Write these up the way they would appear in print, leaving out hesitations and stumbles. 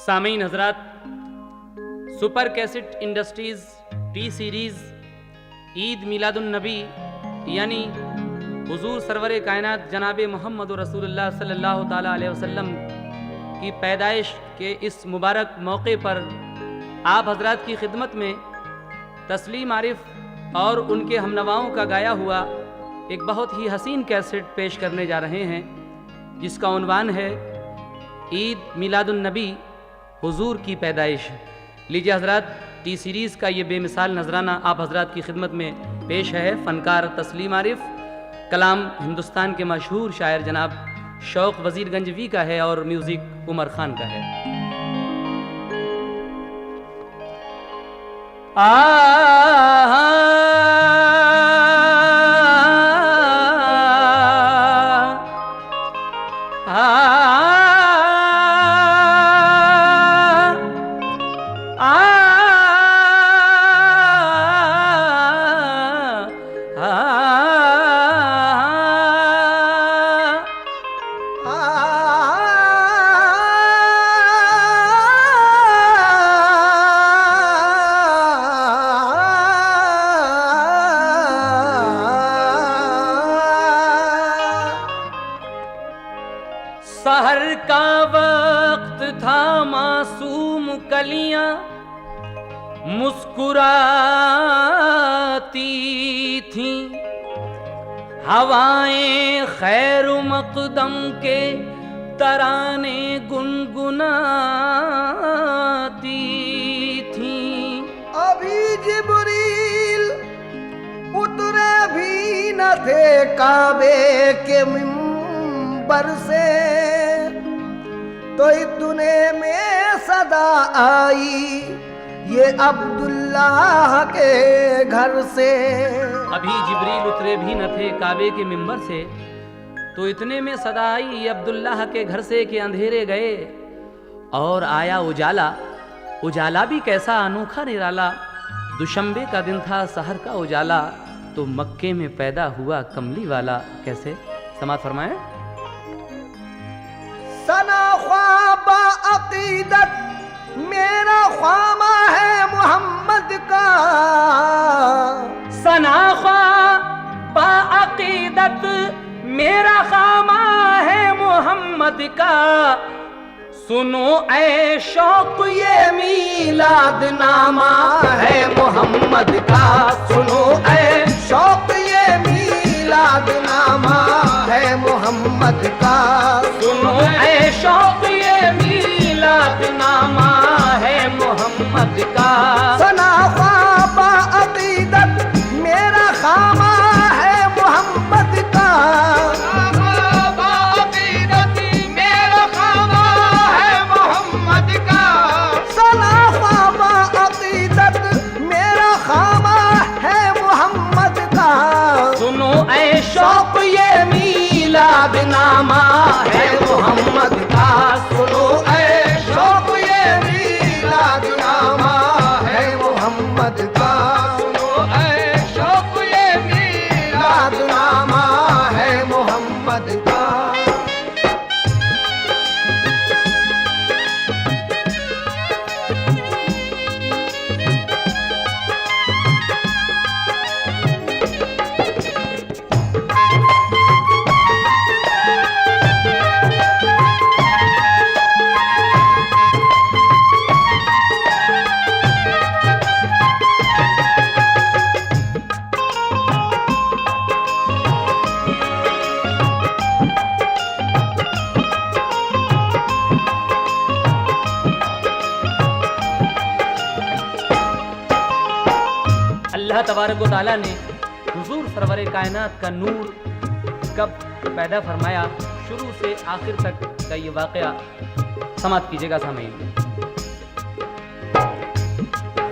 सामीन हजरात, super cassette industries T series Eid Miladun नबी यानी हुजूर सरवर कायनात जनाब मोहम्मद रसूलुल्लाह सल्लल्लाहु ताला अलैहि वसल्लम की पैदाइश के इस मुबारक मौके पर आप हजरात की खिदमत में तस्लीम आरिफ और उनके हमनवाओं का गाया हुआ एक बहुत ही हसीन कैसेट पेश करने जा रहे हैं, जिसका उन्वान है ईद मिलादुन नबी हुजूर की पैदाइश। लीजिए हजरात, टी सीरीज़ का ये बेमिसाल नजराना आप हजरात की खिदमत में पेश है। फ़नकार तस्लीम आरिफ, कलाम हिंदुस्तान के मशहूर शायर जनाब शौक वजीरगंजवी का है और म्यूज़िक उमर खान का है। सहर का वक्त था, मासूम कलियां मुस्कुराती थीं, हवाएं खैर मकदम के तराने गुनगुनाती थीं। अभी जिब्रील उतरे भी न थे काबे के मिंबर से, तो इतने में सदा आई ये अब्दुल्लाह के घर से। अभी जिब्रील उतरे भी न थे काबे के मिंबर से, तो इतने में सदा आई ये अब्दुल्लाह के घर से कि अंधेरे गए और आया उजाला। उजाला भी कैसा अनोखा निराला, दुशंबे का दिन था सहर का उजाला, तो मक्के में पैदा हुआ कमली वाला। कैसे समात फरमाएं। सना ख्वाबा अकीदत मेरा ख्वामा है मोहम्मद का, सना ख्वाबा अकीदत मेरा ख्वामा है मोहम्मद का, सुनो ऐ शौक ये मीलाद नामा है मोहम्मद का, सुनो ऐ शौक ये मीलाद नामा है मोहम्मद का, सुनो ऐ शौक ये मीलाद नामा है मोहम्मद का। सना ख्वाबा अकीदत मेरा खामा है मोहम्मद का, ख्वाबा अकीदत मेरा खामा है मोहम्मद का, सना ख्वाबा अकीदत मेरा खामा है मोहम्मद का, सुनो ऐ शौक ये मीलाद नामा है मोहम्मद का, सुनो ऐ शौक ये मीलाद नामा है मोहम्मद का, सुनो ऐ शौक ये मीलाद नामा है मोहम्मद का। अल्लाह तबारक व तआला ने हुजूर सरवर कायनात का नूर कब पैदा फरमाया, शुरू से आखिर तक का ये वाक़या समाप्त कीजिएगा सामीन।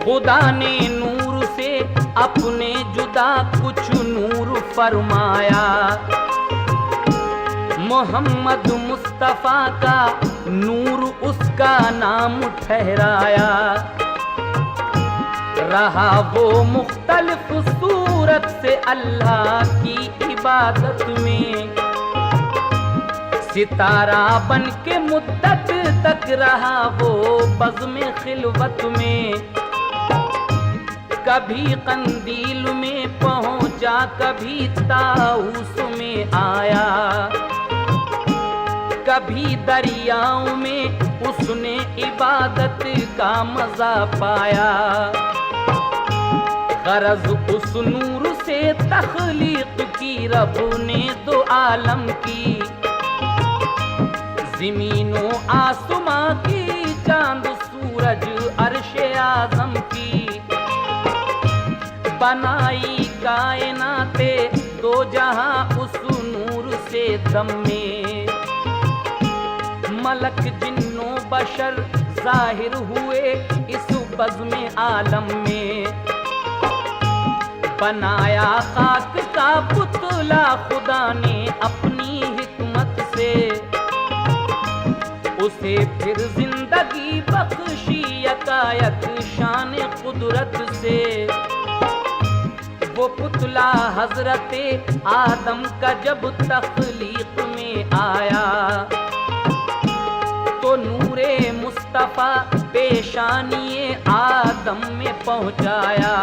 खुदा ने नूर से अपने जुदा कुछ नूर फरमाया, मोहम्मद मुस्तफ़ा का नूर उसका नाम ठहराया, रहा वो मुख्तलिफ सूरत से अल्लाह की इबादत में, सितारा बन के मुद्दत तक रहा वो बज़्म खिलवत में, कभी कंदील में पहुंचा कभी ताऊस में आया, कभी दरियाओं में उसने इबादत का मजा पाया। गरज उस नूर से तख्लीक की रब ने दो आलम की, ज़मीनों आसमां की, चांद सूरज अर्शे आज़म की, बनाई कायनाते दो जहां उस नूर से दम में। मलक जिन्नो बशर जाहिर हुए इस बज़्म आलम में, बनाया खाक का पुतला खुदा ने अपनी हिकमत से, उसे फिर जिंदगी बख्शी यकायक शान कुदरत से। वो पुतला हजरते आदम का जब तख्लीक में आया, तो नूरे मुस्तफा पेशानिए आदम में पहुंचाया,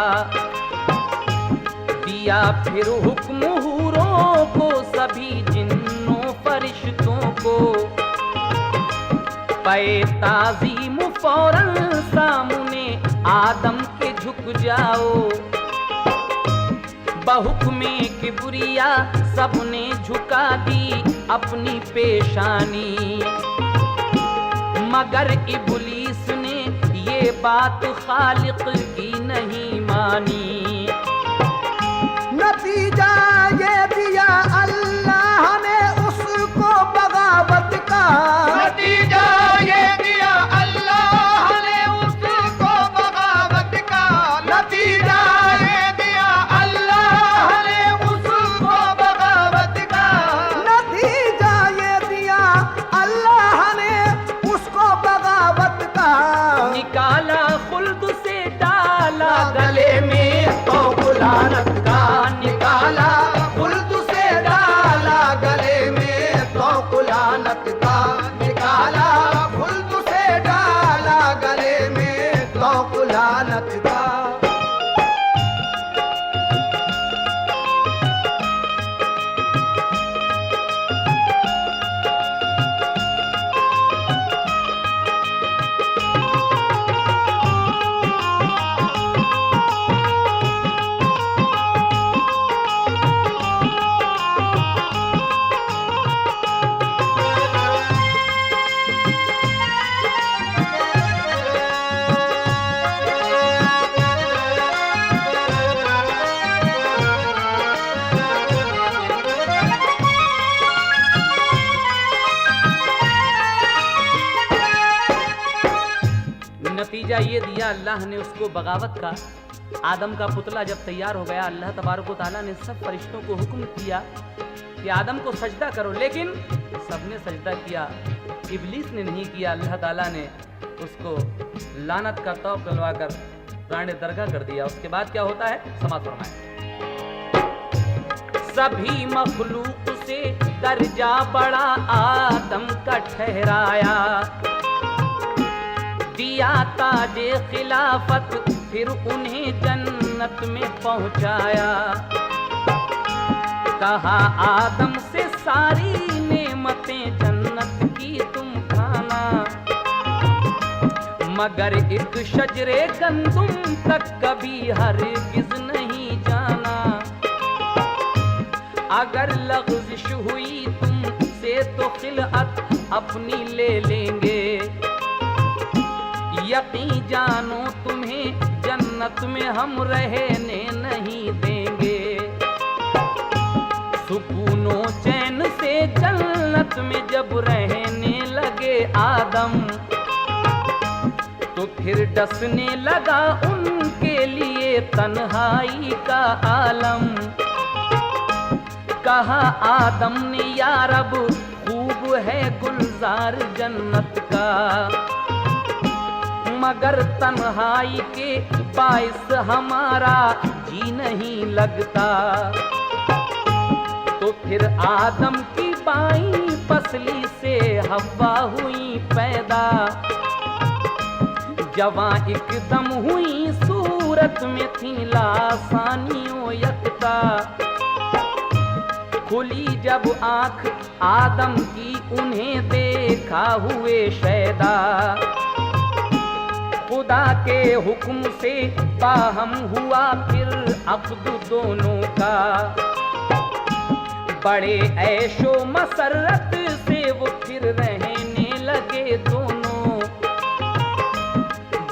दिया फिर हुक्म हूरों को सभी जिन्नों फरिश्तों को, पे ताज़ीम फौरन सामने आदम के झुक जाओ, बहुक्मे किबरिया सबने झुका दी अपनी पेशानी, मगर इब्लीस ने ये बात खालिक की नहीं मानी। नतीजा ये दिया अल्लाह ने उसको बगावत का, नतीजा ये दिया अल्लाह ने उसको बगावत का, नतीजा ये दिया अल्लाह ने उसको बगावत का, नतीजा ये दिया अल्लाह ने उसको बगावत का। निकाला खुल्द से डाला गले में तो गुलानत का, निकाला खुल्द से डाला गले में तो गुलानत का, निकाला खुल्द से डाला गले में तो गुलानत का। नतीजा ये दिया अल्लाह ने उसको बगावत का। आदम का पुतला जब तैयार हो गया, अल्लाह तबारक व तआला ने सब फरिश्तों को हुक्म किया कि आदम को सजदा करो, लेकिन सबने सजदा किया, इब्लीस ने नहीं किया। अल्लाह ताला ने उसको लानत का तौक डलवा कर प्राण दरगाह कर दिया। उसके बाद क्या होता है, समाज फरमाएं। सभी मखलूक से दर्जा बड़ा आदम का ठहराया, दिया ताजे खिलाफत फिर उन्हें जन्नत में पहुंचाया। कहा आदम से सारी नेमतें जन्नत की तुम खाना, मगर एक शजरे गंदुम तक कभी हरगिज नहीं जाना। अगर लग़्ज़िश हुई तुमसे तो खिलअत अपनी ले लेंगे, यकीन जानो तुम्हें जन्नत में हम रहने नहीं देंगे। सुकूनो चैन से जन्नत में जब रहने लगे आदम, तो फिर डसने लगा उनके लिए तन्हाई का आलम। कहा आदम ने या रब खूब है गुलजार जन्नत का, मगर तन्हाई के बाइस हमारा जी नहीं लगता। तो फिर आदम की पाई पसली से हवा हुई पैदा, जवां एकदम हुई सूरत में थी लासानियों यकता। खुली जब आंख आदम की उन्हें देखा हुए शैदा, खुदा के हुक्म से बाहम हुआ फिर अब्द दोनों का। बड़े ऐशो मसरत से वो फिर रहने लगे दोनों,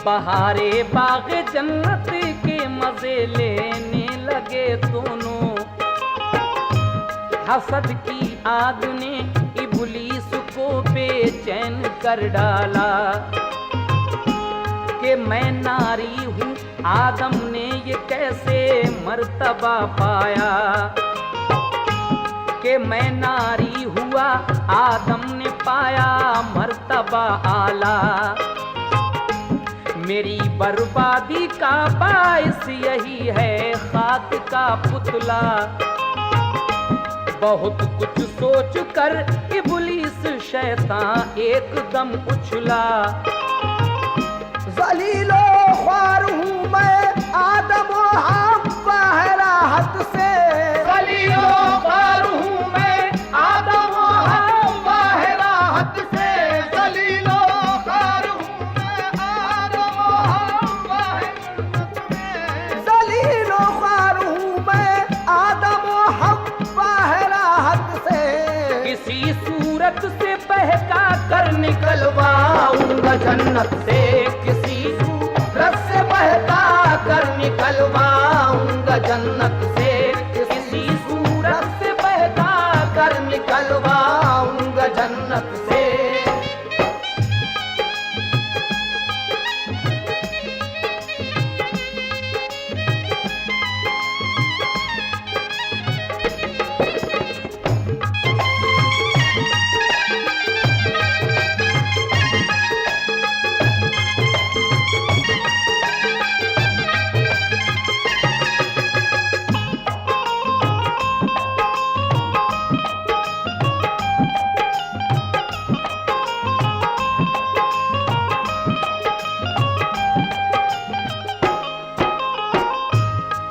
बहारे बाग जन्नत के मजे लेने लगे दोनों। हसद की आग ने इब्लीस को बेचैन कर डाला कि मैं नारी हूँ, आदम ने ये कैसे मर्तबा पाया। कि मैं नारी हुआ, आदम ने पाया मर्तबा आला। मेरी बर्बादी का बाइस यही है खाक का पुतला। बहुत कुछ सोच कर इब्लीस शैतान एकदम उछला। जलीलो ख्वार हूँ मैं आदम और हव्वा है राहत से। जलीलो ख्वार हूँ मैं आदम और हव्वा है राहत से। जलीलो ख्वार हूँ मैं आदम और हव्वा है जन्नत में। जलीलो ख्वार हूँ मैं आदम और हव्वा है राहत से। किसी सूरत से बहका कर निकलवाऊंगा जन्नत से। किसी सूरत से बहका कर निकलवाऊंगा जन्नत से। किसी सूरत से बहका कर निकलवाऊंगा जन्नत से।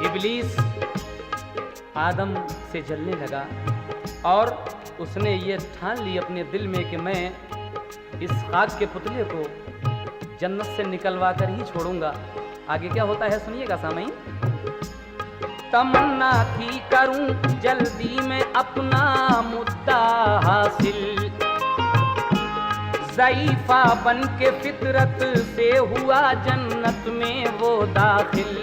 इब्लीस आदम से जलने लगा और उसने ये ठान ली अपने दिल में कि मैं इस खाक के पुतले को जन्नत से निकलवा कर ही छोड़ूंगा। आगे क्या होता है सुनिएगा सामईन। तमन्ना थी करूं जल्दी में अपना मुद्दा हासिल, ज़ईफ़ा बन के फितरत से हुआ जन्नत में वो दाखिल।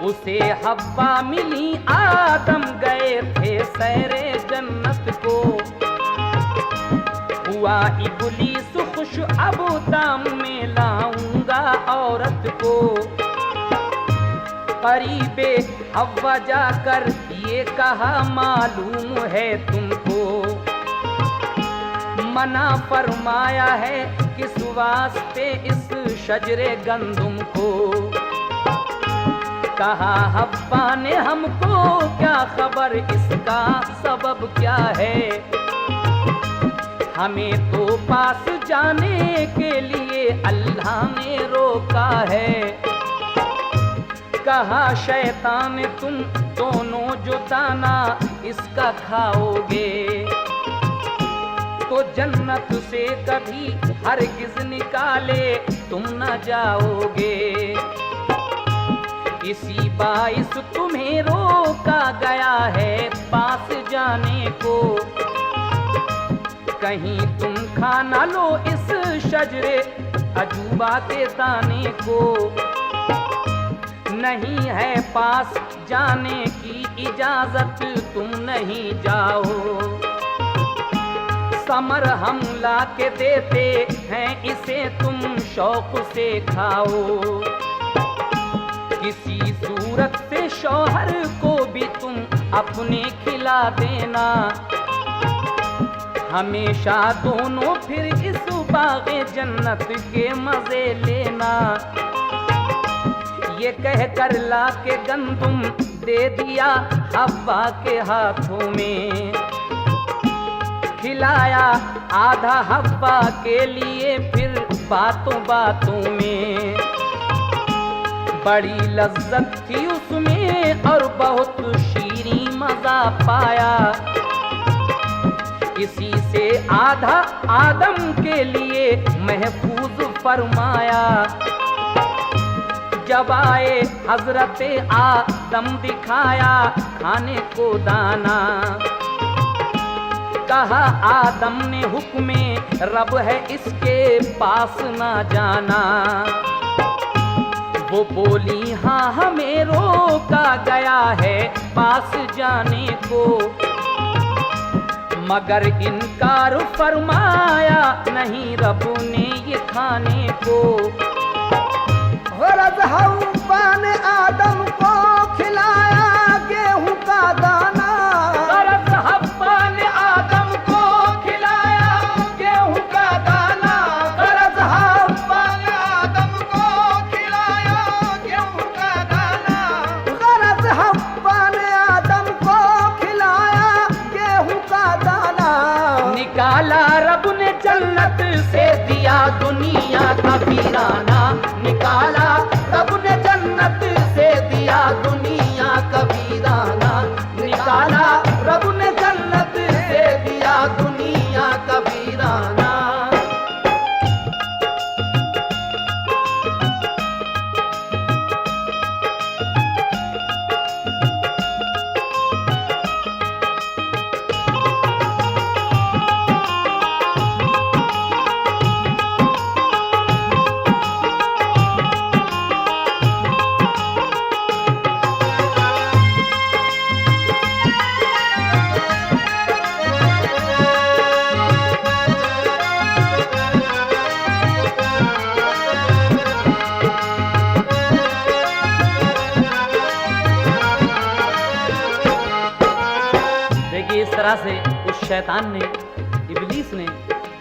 उसे हव्वा मिली आदम गए थे सैरे जन्नत को। हुआ इब्लीस खुश अब दाम में लाऊंगा औरत को। करीबे हव्वा जाकर ये कहा मालूम है तुमको, मना फरमाया है किस वास्ते इस शजरे गंदुम को। कहा हव्वा ने हमको क्या खबर इसका सबब क्या है, हमें तो पास जाने के लिए अल्लाह ने रोका है। कहा शैतान तुम दोनों जो दाना इसका खाओगे तो जन्नत से कभी हरगिज निकाले तुम न जाओगे। इसी बाइस तुम्हें रोका गया है पास जाने को। कहीं तुम खा ना लो इस शजरे अजूबा के दाने को। नहीं है पास जाने की इजाजत तुम नहीं जाओ। समर हम ला के देते हैं इसे तुम शौक से खाओ। किसी सूरत से शौहर को भी तुम अपने खिला देना। हमेशा दोनों फिर इस बाग़े जन्नत के मजे लेना। ये कह कर ला के गंदुम दे दिया हव्वा के हाथों में। खिलाया आधा हव्वा के लिए, फिर बातों बातों में बड़ी लज्जत थी उसमें और बहुत शीरीं मजा पाया। इसी से आधा आदम के लिए महफूज फरमाया। जब आए हजरत आदम दिखाया खाने को दाना, कहा आदम ने हुक्म रब है इसके पास ना जाना। वो बोली हाँ हमें रोका गया है पास जाने को, मगर इनकार फरमाया नहीं रब ने ये खाने को। गरज हव्वा ने आदम को खिलाया गेहूं का दाना, गरज हव्वा ने आदम को खिलाया गेहूं का दाना, गरज हव्वा ने आदम को खिलाया गेहूं का दाना, गरज हव्वा ने आदम को खिलाया गेहूं का दाना। निकाला रब ने जन्नत से दिया दुनिया का वीराना, निकाला रब ने जन्नत से दिया दुनिया का वीराना, निकाला रब ने जन्नत से दिया दुनिया का वीराना। देखिए इस तरह से उस शैतान ने, इब्लीस ने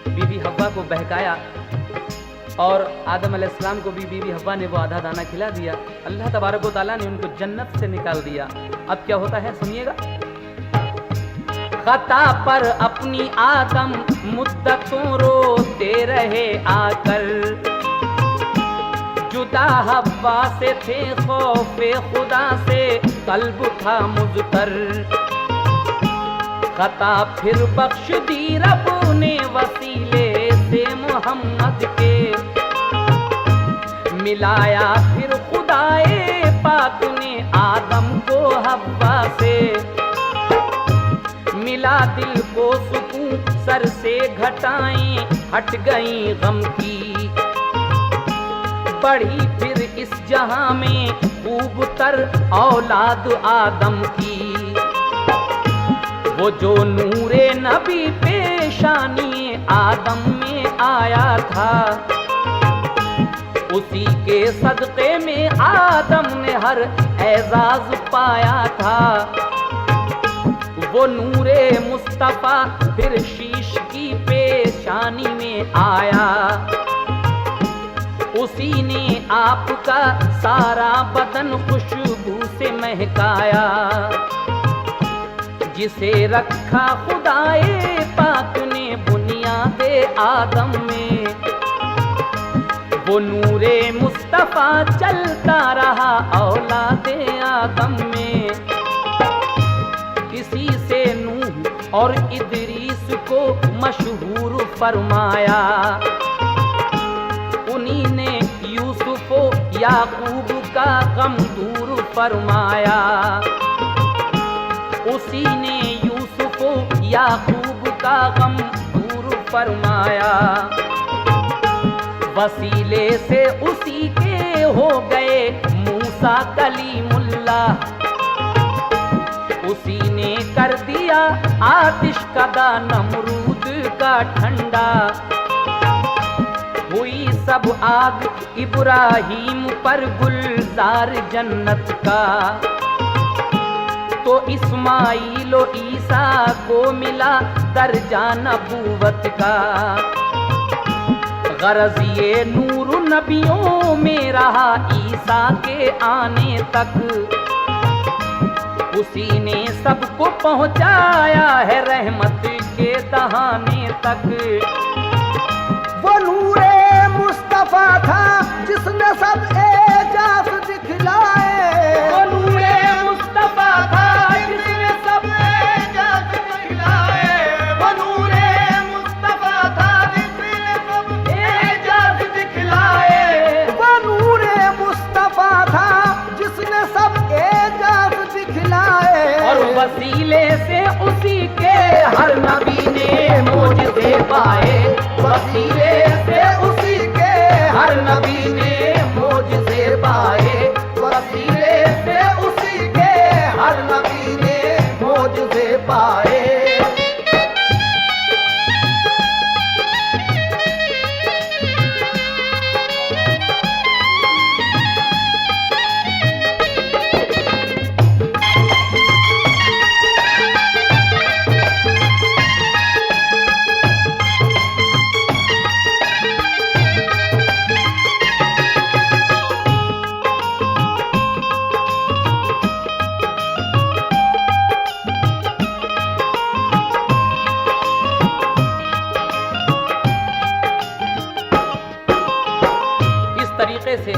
बीबी हव्वा को बहकाया और आदम अलैहिस्सलाम को भी बीबी हव्वा ने वो आधा दाना खिला दिया। अल्लाह तबारक व तआला ने उनको जन्नत से निकाल दिया। अब क्या होता है सुनिएगा। खता पर अपनी आदम मुद्दतों रोते रहे आकर, जुदा हव्वा से थे खौफे खुदा से कल्ब था मुज़तर। खता फिर बख्श दी रब ने वसीले से मोहम्मद के, मिलाया फिर खुदाए पाक ने आदम को हव्वा से। मिला दिल को सुकून सर से घटाएं हट गई गम की, बढ़ी फिर इस जहां में खूब तर औलाद आदम की। वो जो नूरे नबी पेशानी आदम में आया था, उसी के सदक़े में आदम ने हर एजाज पाया था। वो नूरे मुस्तफ़ा फिर शीश की पेशानी में आया, उसी ने आपका सारा बदन खुशबू से महकाया। जिसे रखा खुदाए पाक ने बुनियादे आदम में, वो नूरे मुस्तफ़ा चलता रहा औलादे आदम में। इसी से नूह और इदरीस को मशहूर फरमाया, उन्हीं ने यूसुफ याकूब का गम दूर फरमाया। उसी ने यूसुफ याकूब का गम दूर फरमाया। वसीले से उसी के हो गए मूसा कलीमुल्लाह, उसी ने कर दिया आतिश कदा नमरूद का ठंडा। हुई सब आग इब्राहीम पर गुलजार जन्नत का, तो इस्माइल और ईसा को मिला दर्जा नबूवत का। गरज ये नूर नबियों में रहा ईसा के आने तक, उसी ने सबको पहुंचाया है रहमत के दहाने तक। वो नूरे मुस्तफा था जिसने सब एजाज दिखलाए। वो नूरे मुस्तफा था जिसने सब एजाज दिखलाए। वो नूरे मुस्तफा था जिसने सब एजाज दिखलाए। वो नूरे मुस्तफा था जिसने सब एजाज दिखलाए। और वसीले से उसी के हर नबी ने मोजज़े पाए। वसीले से उसी के हर नबी ने मोजज़े पाए। वसीले से उसी के हर नबी ने मोजज़े पाए। तरीके से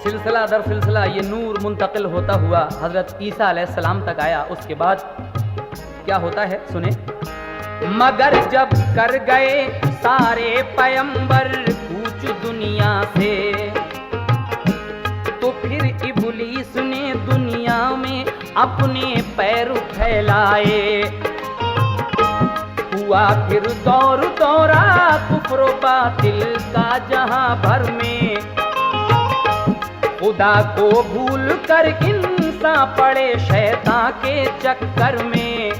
सिलसिला दर सिलसिला ये नूर मुंतकिल होता हुआ हजरत ईसा अलैहिस्सलाम तक आया। उसके बाद क्या होता है सुने। मगर जब कर गए सारे पैगंबर कूच दुनिया से, तो फिर इब्लीस ने दुनिया में अपने पैर फैलाए। हुआ फिर दौर दौरा कुफ्र बातिल का जहां भर में। खुदा को भूल कर इंसान पड़े शैतान के चक्कर में।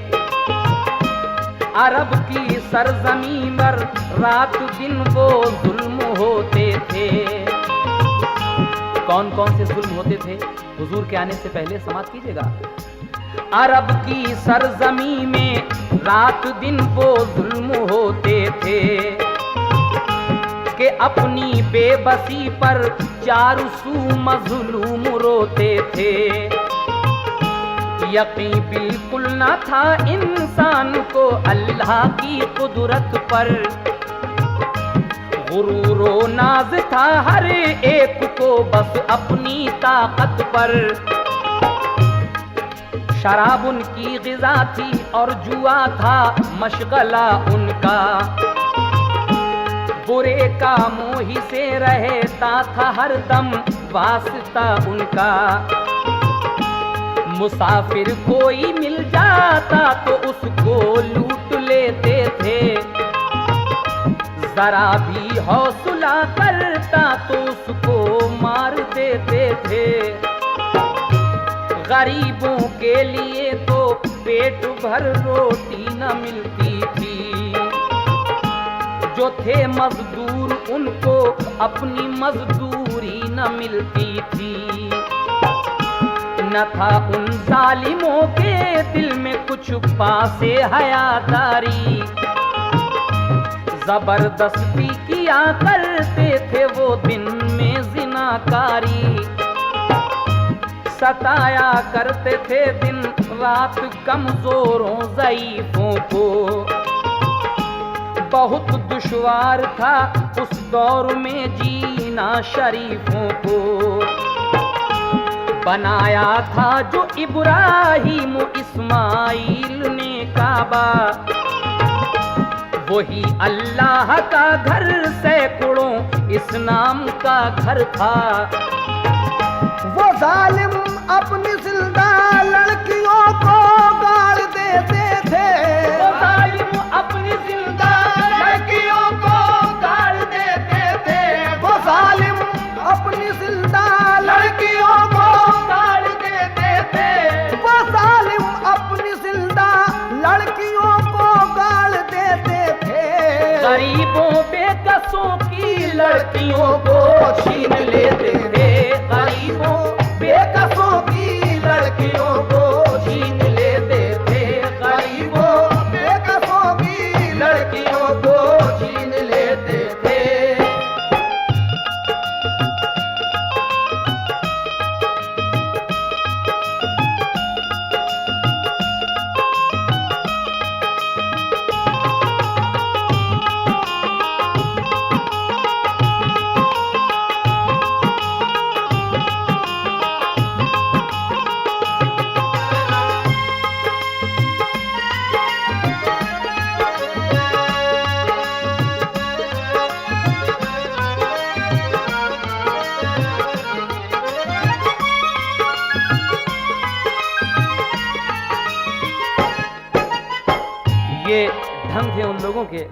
अरब की सरजमी पर रात दिन वो जुल्म होते थे। कौन कौन से जुल्म होते थे हुजूर के आने से पहले समाप्त कीजिएगा। अरब की सरजमी में रात दिन वो जुल्म होते थे कि अपनी बेबसी पर चारों सू मजलूम रोते थे। यकीन बिल्कुल न था इंसान को अल्लाह की कुदरत पर। गुरूर व नाज था हर एक को बस अपनी ताकत पर। शराब उनकी ग़िज़ा थी और जुआ था मशगला उनका। बुरे कामों ही से रहता था हर दम वास्ता उनका। मुसाफिर कोई मिल जाता तो उसको लूट लेते थे। जरा भी हौसला करता तो उसको मार देते थे। गरीबों के लिए तो पेट भर रोटी न मिलती थी। जो थे मजदूर उनको अपनी मजदूरी न मिलती थी। न था उन जालिमों के दिल में कुछ पासे हयादारी। जबरदस्ती किया करते थे वो दिन में जिनाकारी। सताया करते थे दिन रात कमजोरों ज़ईफों को। बहुत दुश्वार था उस दौर में जीना शरीफों को। बनाया था जो इब्राहीम इस्माइल ने काबा। वही अल्लाह का घर सैकड़ों इस्लाम का घर था। वो जालिम अपनी जिंदा लड़कियों को गाड़ देते थे। वो जालिम अपनी जिंदा लड़कियों को गाड़ देते थे। वो जालिम अपनी जिंदा लड़कियों को गाड़ देते थे। वो जालिम अपनी जिंदा लड़कियों को गाड़ देते थे। गरीबों बेकसों की लड़कियों को छीन लेते थे। गरीबों बेकसों की लड़कियों को छीन लेते थे। गरीबों बेकसों की लड़कियों को छीन लेते थे। ये ढंग थे उन लोगों के।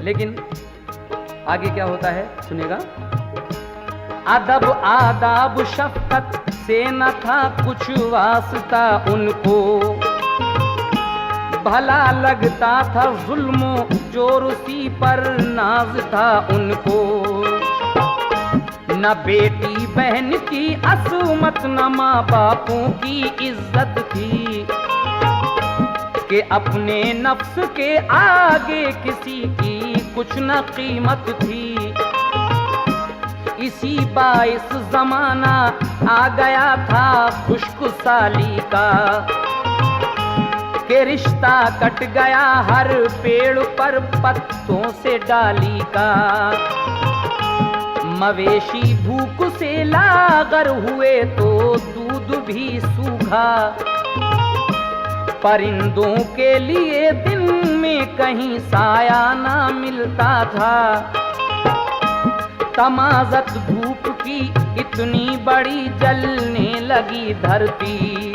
लेकिन आगे क्या होता है सुनेगा। अदब आदाब शफकत से न था कुछ वास्ता उनको, भला लगता था जुल्मो जोर उसी पर नाज था उनको। न बेटी बहन की असमत न माँ बापों की इज्जत थी, कि अपने नफ्स के आगे किसी की कुछ न कीमत थी। इसी बाइस जमाना आ गया था खुशकुसाली का, के रिश्ता कट गया हर पेड़ पर पत्तों से डाली का। मवेशी भूख से लागर हुए तो दूध भी सूखा, परिंदों के लिए दिन में कहीं साया ना मिलता था। तमाज़त धूप की इतनी बड़ी जलने लगी धरती,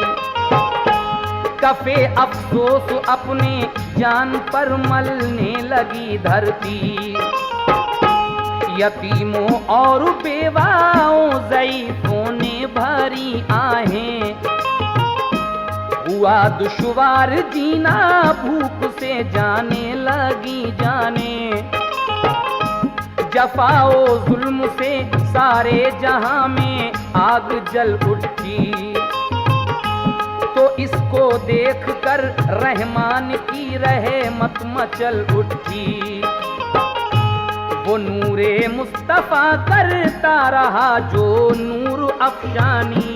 कफे अफसोस अपने जान पर मलने लगी धरती। यतीमों और बेवाओं ज़ईफ़ों ने भरी आहें, हुआ दुश्वार जीना भूख से जाने लगी जाने। जफाओ जुल्म से सारे जहां में आग जल उठी, तो इसको देखकर रहमान की रहमत मचल उठी। वो नूरे मुस्तफा करता रहा जो नूर अफशानी,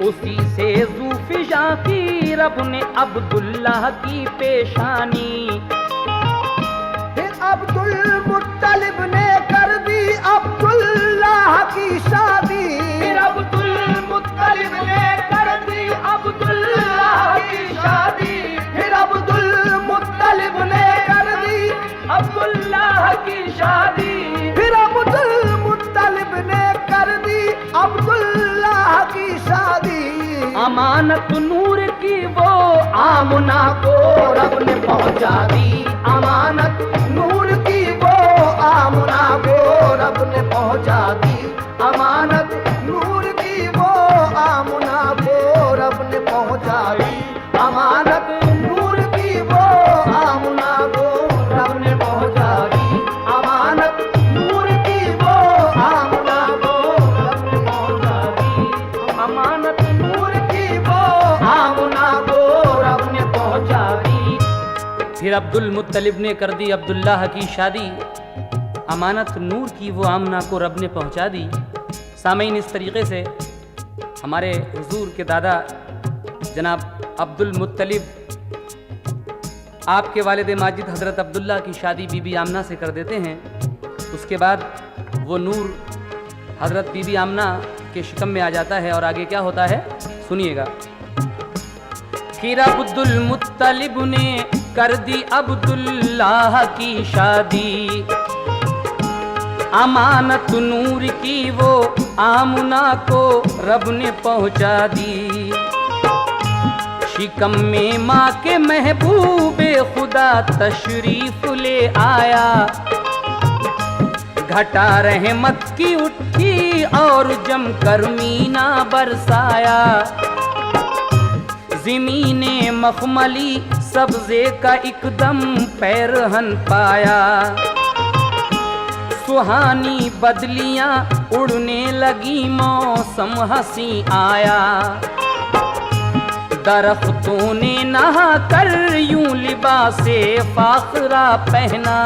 उसी से ज़ूफ़िजा की रब ने अब्दुल्लाह की पेशानी। अब्दुल मुत्तलिब ने कर दी अब्दुल्लाह की शादी, फिर अब्दुल मुत्तलिब ने कर दी अब्दुल्लाह की शादी। फिर अब्दुल मुत्तलिब ने कर दी अब्दुल्लाह की शादी। फिर अब्दुल मुत्तलिब ने कर दी अब्दुल्लाह की शादी। अमानत नूर की वो आमना को रब ने पहुंचा दी, अमानत नूर की वो आमना को रब ने पहुंचा दी। अमानत नूर की वो आमना को रब ने पहुंचा दी। अमानत नूर की वो आमना को रब ने पहुंचा दी। अमानत नूर की वो आमना को रब ने पहुंचा दी। अमानत नूर की वो आमना को रब ने पहुंचा दी। फिर अब्दुल मुत्तलिब ने कर दी अब्दुल्लाह की शादी। अमानत नूर की वो आमना को रब ने पहुंचा दी। सामीन, इस तरीके से हमारे हुजूर के दादा जनाब अब्दुल मुत्तलिब आपके वालिद माजिद हज़रत अब्दुल्ला की शादी बीबी आमना से कर देते हैं। उसके बाद वो नूर हज़रत बीबी आमना के शिकम में आ जाता है और आगे क्या होता है सुनिएगा। फिर अब्दुल मुत्तलिब ने कर दी अब्दुल्लाह की शादी। अमानत नूर की वो आमना को रब ने पहुंचा दी। शिकम में माँ के महबूबे खुदा तशरीफ ले आया। घटा रहमत की उठी और जमकर मीना बरसाया। ज़मीने मखमली सब्ज़े का एकदम पैरहन पाया। सुहानी बदलियां उड़ने लगी मौसम हंसी आया। दरख्तों ने नहा कर यूं लिबासे फाखरा पहना।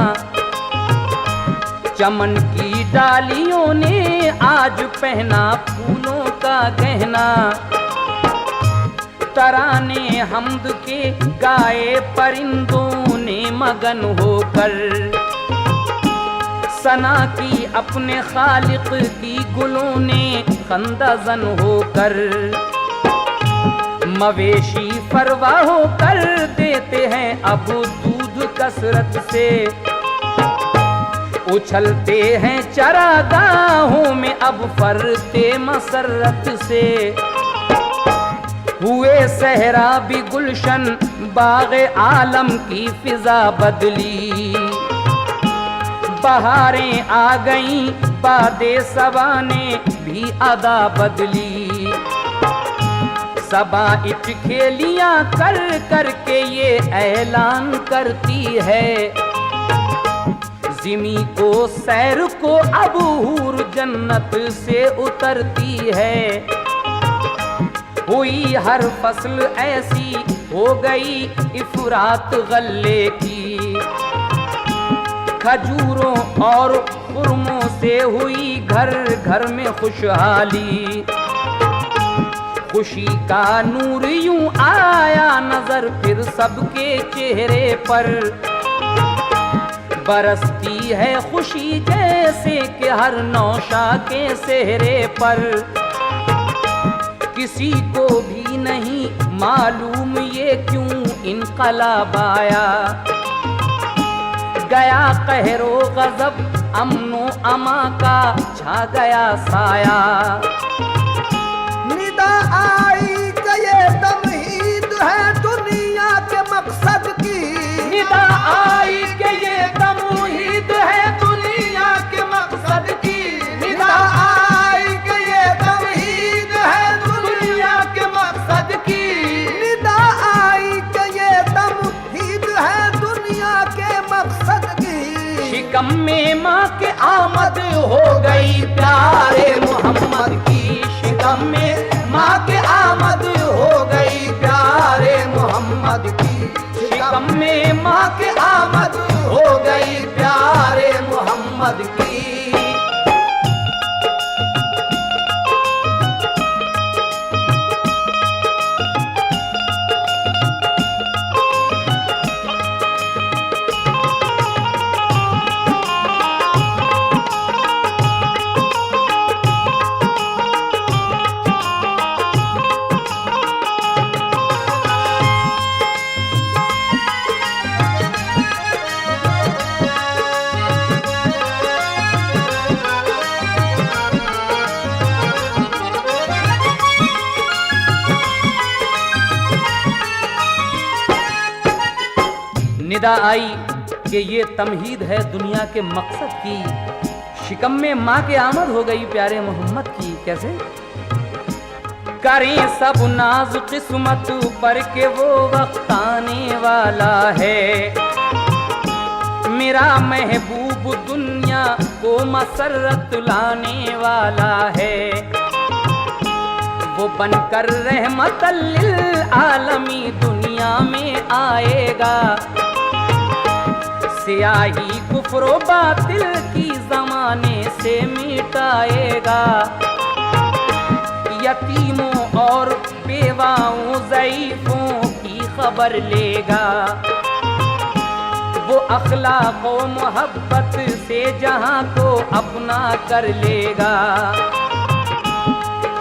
चमन की डालियों ने आज पहना फूलों का गहना। तराने हमद के गाए परिंदों ने मगन होकर। सना की अपने खालिक की गुलों ने खंदाजन होकर। मवेशी फरवा होकर देते हैं अब दूध कसरत से। उछलते हैं चरागाहों में अब फरते मसरत से। हुए सहरा भी गुलशन बाग़े आलम की फिजा बदली, बहारें आ गईं बादे सबा ने भी अदा बदली। सबा इच खेलियां कर कर के ये ऐलान करती है, जिमी को सैर को अब हूर जन्नत से उतरती है। हुई हर फसल ऐसी हो गई इफरात गल्ले की, खजूरों और खुरमों से हुई घर घर में खुशहाली। खुशी का नूर यूं आया नजर फिर सबके चेहरे पर, बरसती है खुशी जैसे कि हर नौशा के सेहरे पर। किसी को भी नहीं मालूम ये क्यों इनकलाब आया, गया कहरो गजब अमनो अमा का छा गया साया। निदा आई कि ये तमहीद है दुनिया के मकसद की, निदा आई कि ये तमहीद है दुनिया के मकसद की, निदा आई कि ये तमहीद है दुनिया के मकसद की, निदा आई कि ये तमहीद है दुनिया के मकसद की। शिकम में माँ के आमद हो गई प्यारे मोहम्मद की, शिकम में माँ के आमद हो गई प्यारे मोहम्मद की, शिकम में माँ के आमद हो गई प्यारे मोहम्मद की। निदा आई कि ये तमहीद है दुनिया के मकसद की, शिकम में माँ के आमद हो गई प्यारे मोहम्मद की। कैसे करें सब नाज किस्मत पर के वो वक्त आने वाला है, मेरा महबूब दुनिया को मसरत लाने वाला है। वो बनकर रहमतल लिल आलमी दुनिया में आएगा, सियाही कुफ्रो बातिल की जमाने से मिटाएगा। यतीमों और बेवाओं ज़ईफों की खबर लेगा, वो अखलाक व मोहब्बत से जहां को अपना कर लेगा।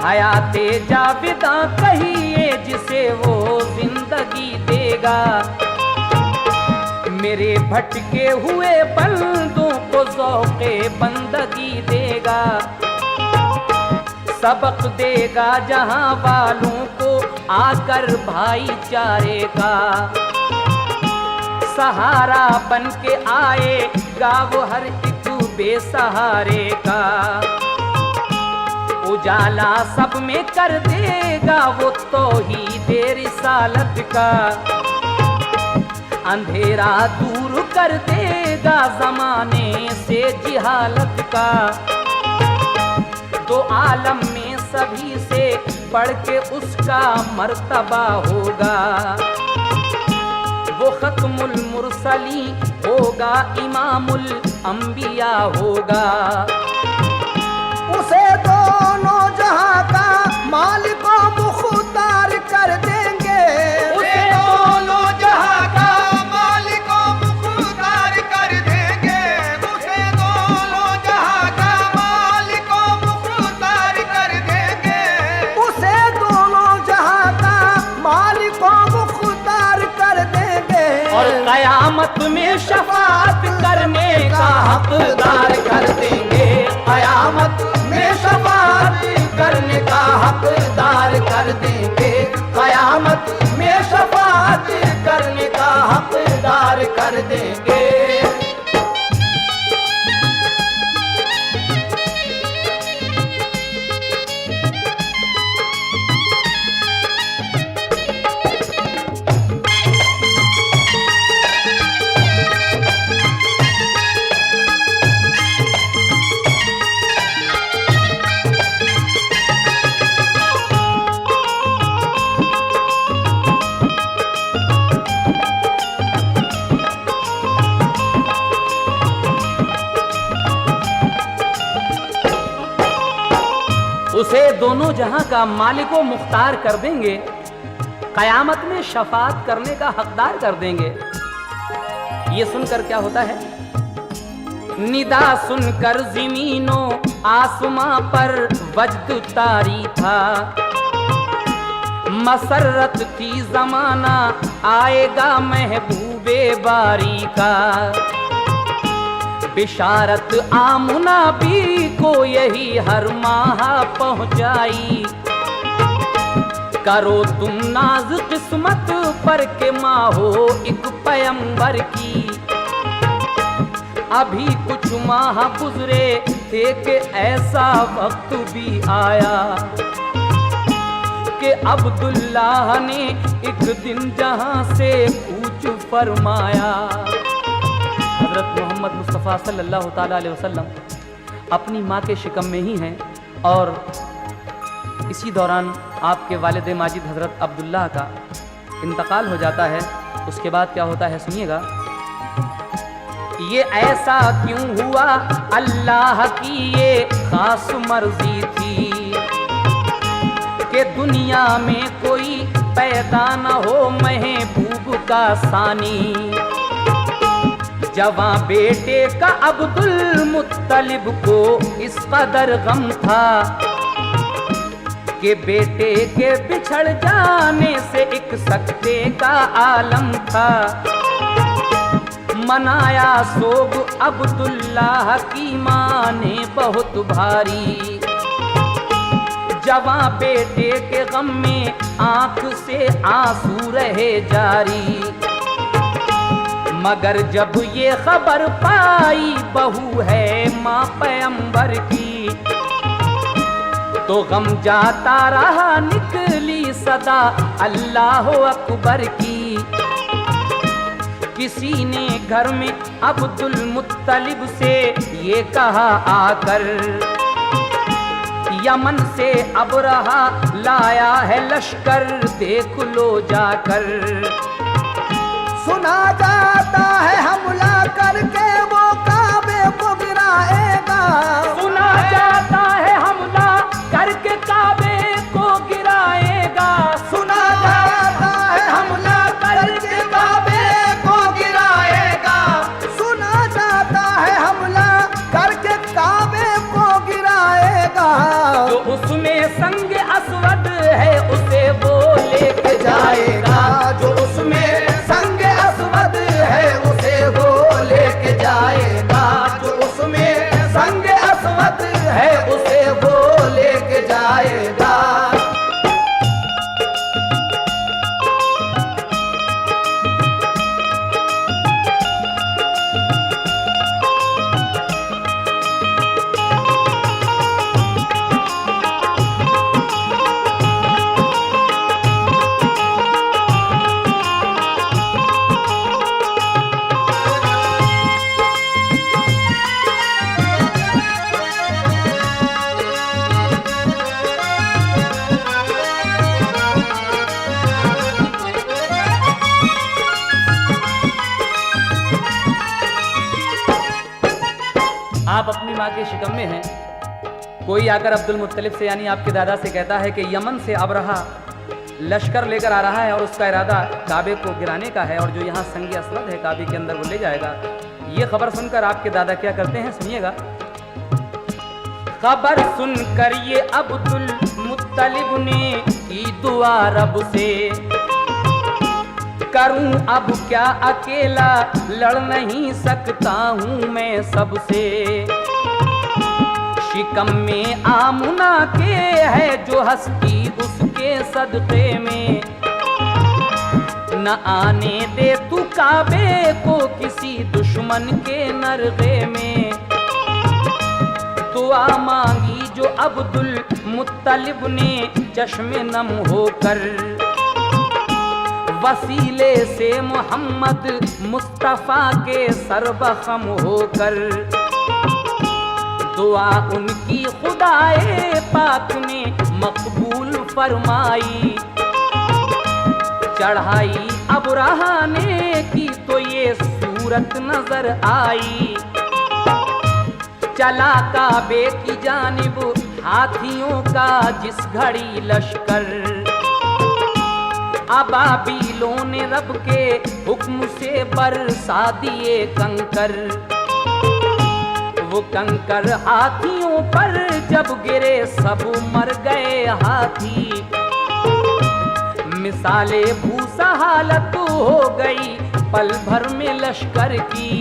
हयाते जाविदा कहिए जिसे वो जिंदगी देगा, मेरे भटके हुए बंदों को ज़ौक़े बंदगी देगा। सबक देगा जहां वालों को आकर भाईचारे का, सहारा बन के आएगा वो हर एक बेसहारे का। उजाला सब में कर देगा वो तौहीद रिसालत का, अंधेरा दूर कर देगा जमाने से जिहालत का। दो आलम में सभी से बढ़ के उसका मर्तबा होगा, वो खत्मुल मुरसली होगा, इमामुल अंबिया होगा। उसे दोनों जहां का मालिक व मुख्तार कर देंगे, उसे दोनों जहां का मालिक व मुख्तार कर देंगे, उसे दोनों जहां का मालिक व मुख्तार कर देंगे, उसे दोनों जहां का मालिक व मुख्तार कर देंगे। और कयामत में शफाअत करने का हकदार कर देंगे, कयामत में शफाअत करने का हकदार कर देंगे, कयामत में शफाअत करने उसे दोनों जहां का मालिक व मुख्तार कर देंगे, कयामत में शफात करने का हकदार कर देंगे। ये सुनकर क्या होता है, निदा सुनकर ज़मीनो आसमां पर वजद तारी था, मसरत की ज़माना आएगा महबूबे बारी का। बिशारत आमुना भी को यही हर माह पहुंचाई, करो तुम नाज किस्मत पर के माँ हो एक पैगंबर की। अभी कुछ माह गुजरे थे कि ऐसा वक्त भी आया कि अब्दुल्लाह ने एक दिन जहां से कूच फरमाया। हज़रत मोहम्मद मुस्तफ़ा सल्लल्लाहु ताला अलैहि वसल्लम अपनी माँ के शिकम में ही हैं और इसी दौरान आपके वालिद माजिद हज़रत अब्दुल्लाह का इंतकाल हो जाता है। उसके बाद क्या होता है सुनिएगा, ये ऐसा क्यों हुआ अल्लाह की ये खास मर्जी थी कि दुनिया में कोई पैदा न हो महबूब का सानी। जवां बेटे का अब्दुल मुत्तलिब को इस कदर गम था कि बेटे के बिछड़ जाने से एक सकते का आलम था। मनाया सोग अब्दुल्लाह की माँ ने बहुत भारी, जवां बेटे के गम में आंख से आंसू रहे जारी। मगर जब ये खबर पाई बहू है माँ पैगंबर की, तो गम जाता रहा निकली सदा अल्लाह अकबर की। किसी ने घर में अब्दुल मुत्तलिब से ये कहा आकर, यमन से अबरहा लाया है लश्कर देख लो जाकर। सुना जाता है हमला करके वो काबे को गिराएगा, सुना जाता है हमला करके काबे को गिराएगा। सुना जाता है हमला करके काबे को गिराएगा, सुना जाता है हमला करके काबे को गिराएगा। जो उसमें संग असवद है उसे वो लेके जाएगा, जो उसमें संग असवद है उसे वो लेके जाएगा, जो उसमें संग असवद है उसे वो लेके जाएगा। आप अपनी माँ के शिकम में हैं, कोई आकर अब्दुल मुत्तलिब से यानी आपके दादा से कहता है कि यमन से अबरहा लश्कर लेकर आ रहा है और उसका इरादा काबे को गिराने का है और जो यहाँ संग असवद है काबे के अंदर वो ले जाएगा। ये खबर सुनकर आपके दादा क्या करते हैं सुनिएगा। खबर सुनकर ये अब्दुल मुत्तलिब ने की दुआ रब से, करूं अब क्या अकेला लड़ नहीं सकता हूं मैं सबसे। शिकम में आमुना के है जो हस्ती उसके सदक़े में, न आने दे तू काबे को किसी दुश्मन के नरगे में। दुआ मांगी जो अब्दुल मुत्तलिब ने चश्मे नम होकर, वसीले से मोहम्मद मुस्तफ़ा के सरबखम होकर। दुआ उनकी खुदाए पाक ने मकबूल फरमाई, चढ़ाई अबरहा ने की तो ये सूरत नजर आई। चला काबे की जानिब हाथियों का जिस घड़ी लश्कर, अबाबीलों ने रब के हुक्म से बरसा दिए कंकर। वो कंकर हाथियों पर जब गिरे सब मर गए हाथी। मिसाले भूसा हालत हो गई पल भर में लश्कर की।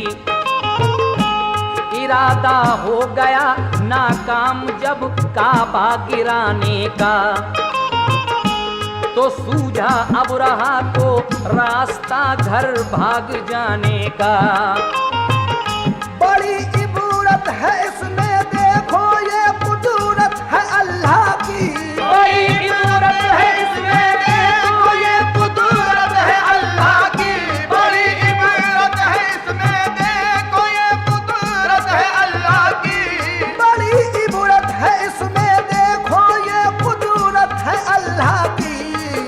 इरादा हो गया नाकाम जब काबा गिराने का, तो सूझा अब रहा तो रास्ता घर भाग जाने का। बड़ी इबरत है इसमें देखो ये कुदरत है अल्लाह की। बड़ी इबरत है इसमें देखो ये कुदरत है अल्लाह की। बड़ी इबरत है इसमें देखो ये कुदरत है अल्लाह की। बड़ी इबरत है इसमें देखो ये कुदरत है अल्लाह की।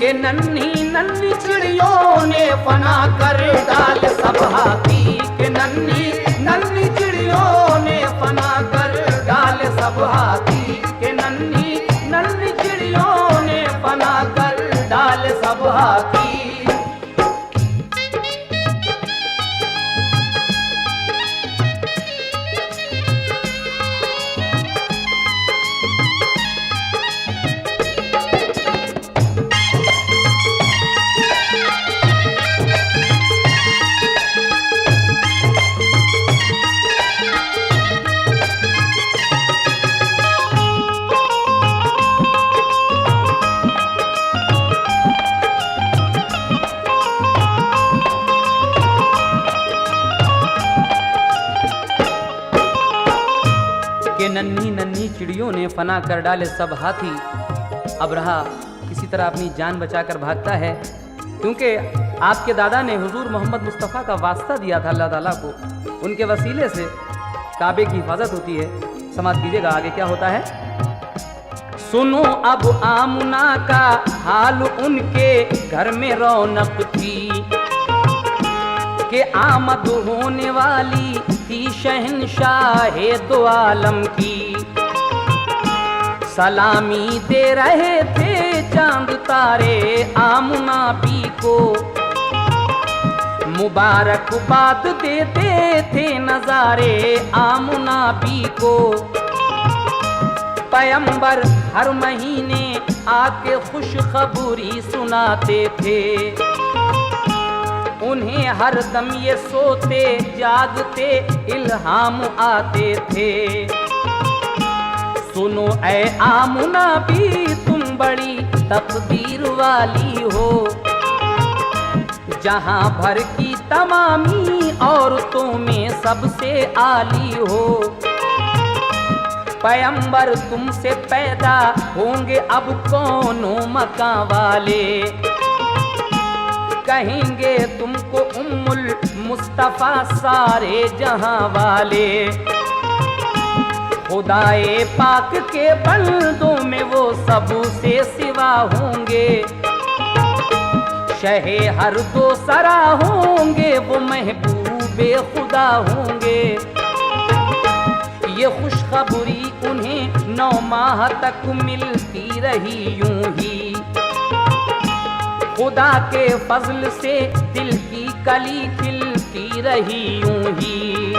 के नन्ही नन्ही चिड़ियों ने फना कर डाल सब हाथी। के नन्ही नन्ही चिड़ियों ने फना कर डाल सब हाथी। के नन्ही नन्ही चिड़ियों ने फना कर डाल सब हाथी। के नन्ही नन्ही चिड़ियों ने फना कर डाले सब हाथी। अब रहा किसी तरह अपनी जान बचाकर भागता है, क्योंकि आपके दादा ने हुजूर मोहम्मद मुस्तफ़ा का वास्ता दिया था अल्लाह ताला को। उनके वसीले से काबे की हिफाजत होती है। समाज कीजिएगा आगे क्या होता है। सुनो अब आमुना का हाल, उनके घर में रौनक थी कि आमद होने वाली थी शहंशाहे दो आलम की। सलामी दे रहे थे चांद तारे आमुना बी को, मुबारकबाद देते थे नजारे आमुना बी को। पैगंबर हर महीने आके खुशखबरी सुनाते थे, उन्हें हर दम ये सोते जागते इल्हाम आते थे। सुनो ऐ आमुना भी तुम बड़ी तकदीर वाली हो, जहां भर की तमामी औरतों में सबसे आली हो। पैगंबर तुमसे पैदा होंगे अब कौनों मकां वाले, कहेंगे तुमको उम्मुल मुस्तफा सारे जहां वाले। खुदाए पाक के बंदों में वो सबसे सिवा होंगे, शहे हर दो सरा होंगे वो महबूबे खुदा होंगे। ये खुशखबरी उन्हें 9 माह तक मिलती रही यूं ही, खुदा के फजल से दिल की कली खिलती रही यूं ही।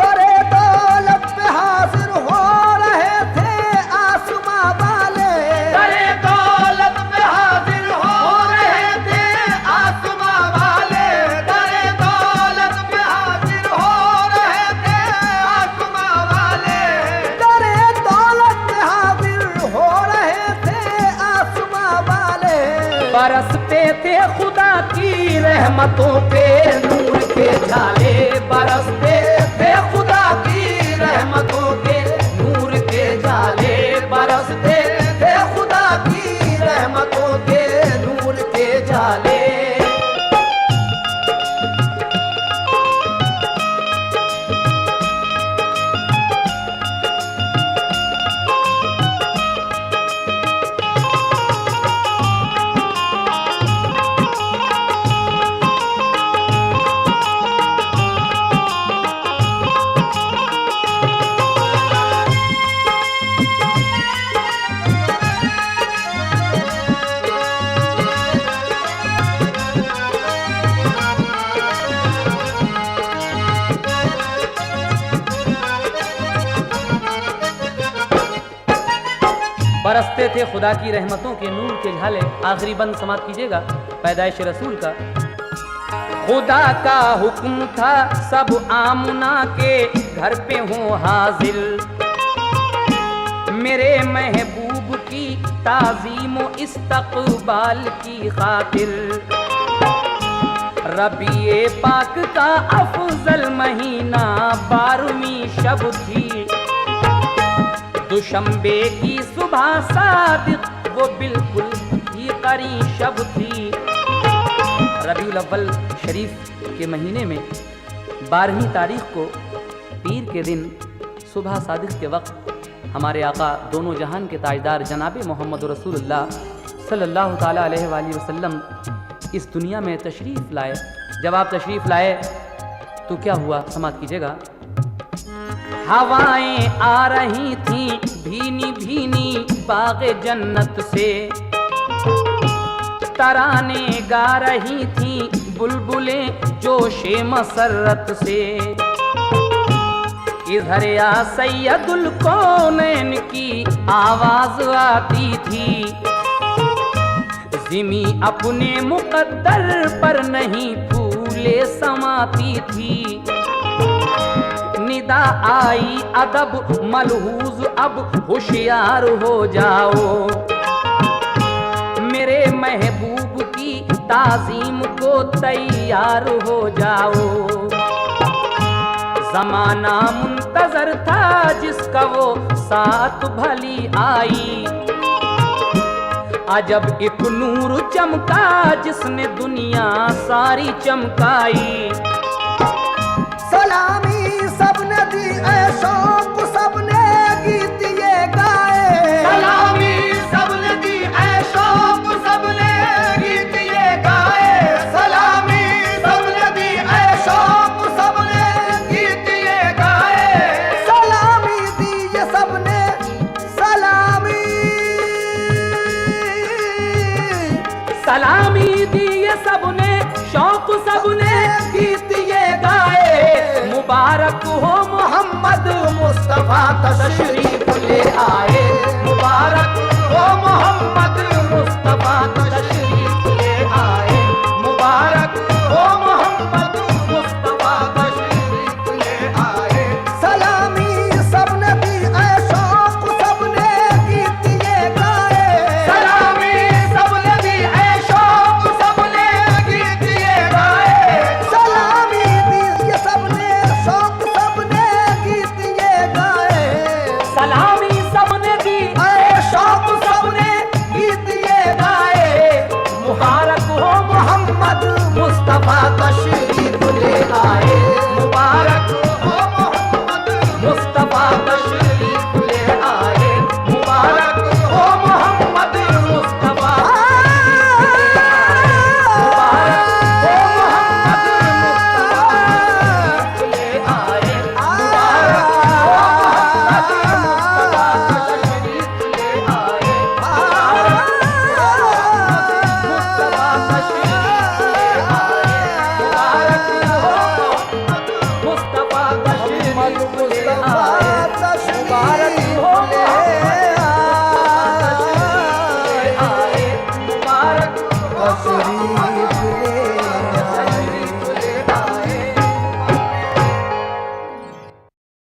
दरे दौलत पे हाजिर हो रहे थे आसमां वाले, दरे दौलत पे हाजिर हो रहे थे आसमां वाले, दरे दौलत पे हाजिर हो रहे थे आसमां वाले, दरे दौलत पे हाजिर हो रहे थे आसमां वाले। बरसते थे खुदा की रहमतों के नूर के झाले, बरसते थे खुदा की रहमतों के नूर के झाले, बरसते थे खुदा की रहमतों के नूर के झाले। ऐसे खुदा की रहमतों के नूर के झाले। आखिरी बंद समाप्त कीजिएगा पैदाइश रसूल का। खुदा का हुक्म था सब आमुना के घर पे हो हाजिर, मेरे महबूब की ताज़ीम इस्तक़बाल की खातिर। रबीए पाक का अफजल महीना 12वीं शब थी, दुशंबे की सुबह सादिक वो बिल्कुल ही करी शब थी। रबीउल अव्वल शरीफ के महीने में 12वीं तारीख को पीर के दिन सुबह सादिक के वक्त हमारे आका दोनों जहान के ताजदार जनाब मोहम्मद रसूलुल्लाह सल्लल्लाहु ताला अलैहि वसल्लम इस दुनिया में तशरीफ़ लाए। जब आप तशरीफ़ लाए तो क्या हुआ समाप्त कीजिएगा। हवाएं आ रही थीं भीनी भीनी बाग़े जन्नत से, तराने गा रही थीं बुलबुलें जोशे मसरत से। इधर या सैयदुल कौनैन की आवाज आती थी, ज़िमी अपने मुक़द्दर पर नहीं फूले समाती थी। निदा आई अदब मलहूज अब होशियार हो जाओ, मेरे महबूब की ताज़ीम को तैयार हो जाओ। ज़माना मुंतज़र था जिसका वो साथ भली आई, अजब एक नूर चमका जिसने दुनिया सारी चमकाई। सलामी सबने दी ऐ शौक सबने गीत ये गाए, सलामी सबने दी ऐ शौक सबने गीत ये गाए। सलामी सबने दी ऐ शौक सबने गीत ये गाए। सलामी दी ये सबने सलामी, सलामी दी ये सबने शौक सबने गीत ये गाए। मुबारक हो मोहम्मद मुस्तफा तशरीफ ले आए। मुबारक हो मोहम्मद मुस्तफा तशरीफ ले आए। मुबारक हो मोहम्मद मुस्तफा तशरीफ ले आए। सलामी सबने दी ऐ शौक सबने गीत ये गाए। सलामी सबने दी ऐ शौक सबने गीत ये गाए। सलामी दी ये सबने शौक सबने गीत ये गाए। सलामी सबने दी ऐ शौक सबने गीत ये गाए। मुबारक हो मोहम्मद मुस्तफा